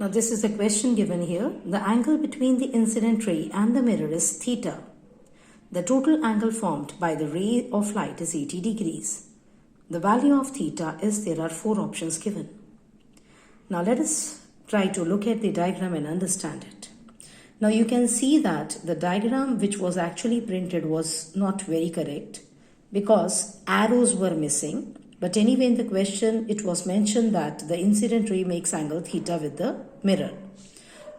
Now this is a question given here. The angle between the incident ray and the mirror is theta. The total angle formed by the ray of light is 80 degrees. The value of theta is, there are 4 options given. Now let us try to look at the diagram and understand it. Now you can see that the diagram which was actually printed was not very correct because arrows were missing. But anyway, in the question it was mentioned that the incident ray makes angle theta with the mirror.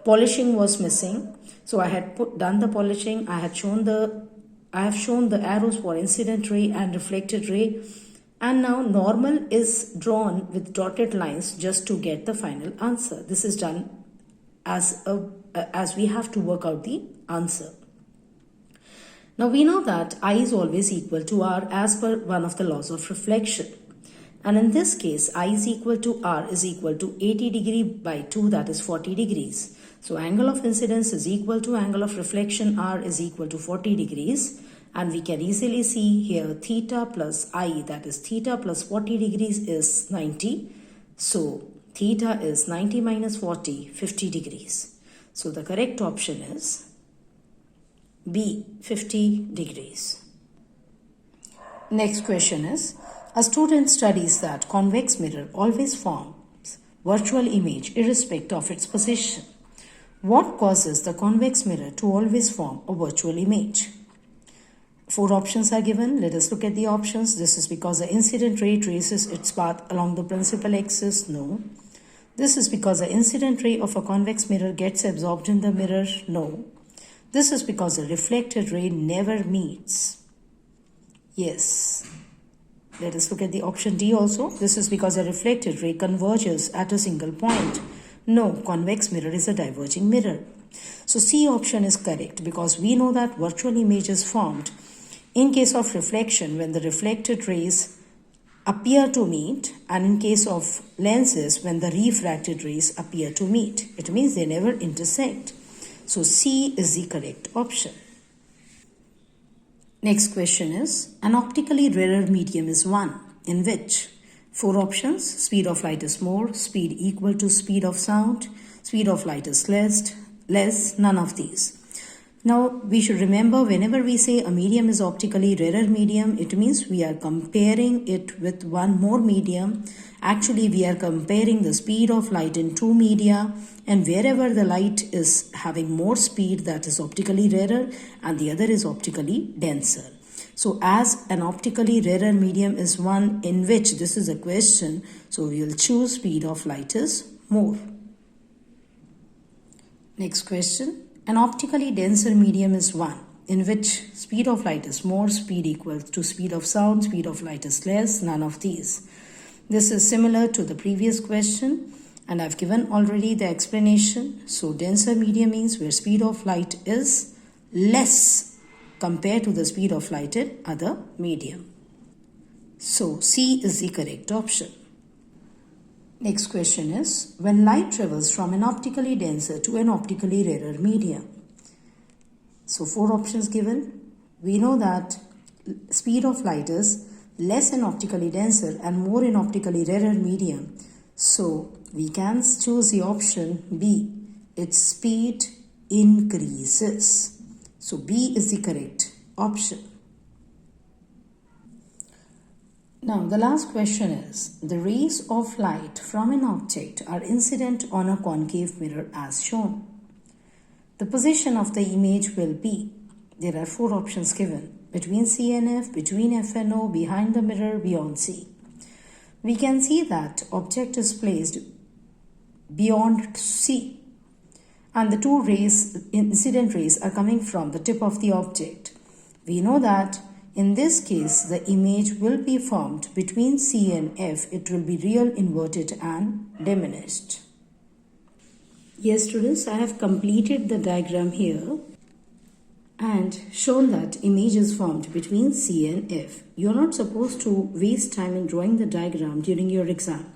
Polishing was missing. So I had done the polishing. I have shown the arrows for incident ray and reflected ray. And now normal is drawn with dotted lines just to get the final answer. This is done as we have to work out the answer. Now we know that I is always equal to R as per one of the laws of reflection. And in this case, I is equal to R is equal to 80 degree by 2, that is 40 degrees. So angle of incidence is equal to angle of reflection R is equal to 40 degrees. And we can easily see here theta plus I, that is theta plus 40 degrees is 90. So theta is 90 minus 40, 50 degrees. So the correct option is B, 50 degrees. Next question is, a student studies that convex mirror always forms virtual image irrespective of its position. What causes the convex mirror to always form a virtual image? 4 options are given. Let us look at the options. This is because the incident ray traces its path along the principal axis. No. This is because the incident ray of a convex mirror gets absorbed in the mirror. No. This is because the reflected ray never meets. Yes. Let us look at the option D also. This is because the reflected ray converges at a single point. No, convex mirror is a diverging mirror. So C option is correct because we know that virtual image is formed in case of reflection when the reflected rays appear to meet, and in case of lenses when the refracted rays appear to meet. It means they never intersect. So C is the correct option. Next question is, an optically rarer medium is one in which 4 options: speed of light is more, speed equal to speed of sound, speed of light is less, none of these. Now we should remember, whenever we say a medium is optically rarer medium, it means we are comparing it with one more medium. Actually, we are comparing the speed of light in 2 media, and wherever the light is having more speed, that is optically rarer, and the other is optically denser. So as an optically rarer medium is one in which this is a question, so we will choose speed of light is more. Next question. An optically denser medium is one in which speed of light is more, speed equals to speed of sound, speed of light is less, none of these. This is similar to the previous question, and I've given already the explanation. So denser medium means where speed of light is less compared to the speed of light in other medium. So C is the correct option. Next question is, when light travels from an optically denser to an optically rarer medium. So 4 options given. We know that speed of light is less in optically denser and more in optically rarer medium. So we can choose the option B. Its speed increases. So B is the correct option. Now the last question is, the rays of light from an object are incident on a concave mirror as shown. The position of the image will be, there are 4 options given, between C and F, between F and O, behind the mirror, beyond C. We can see that object is placed beyond C, and the 2 rays, incident rays, are coming from the tip of the object. We know that in this case the image will be formed between C and F. It will be real, inverted and diminished. Yes students, I have completed the diagram here and shown that image is formed between C and F. You are not supposed to waste time in drawing the diagram during your exam.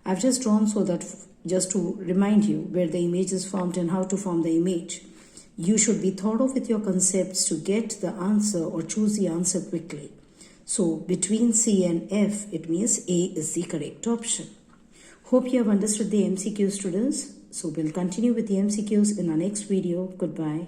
I've just drawn so that just to remind you where the image is formed and how to form the image. You should be thorough with your concepts to get the answer or choose the answer quickly. So between C and F, it means A is the correct option. Hope you have understood the MCQ, students. So we'll continue with the MCQs in our next video. Goodbye.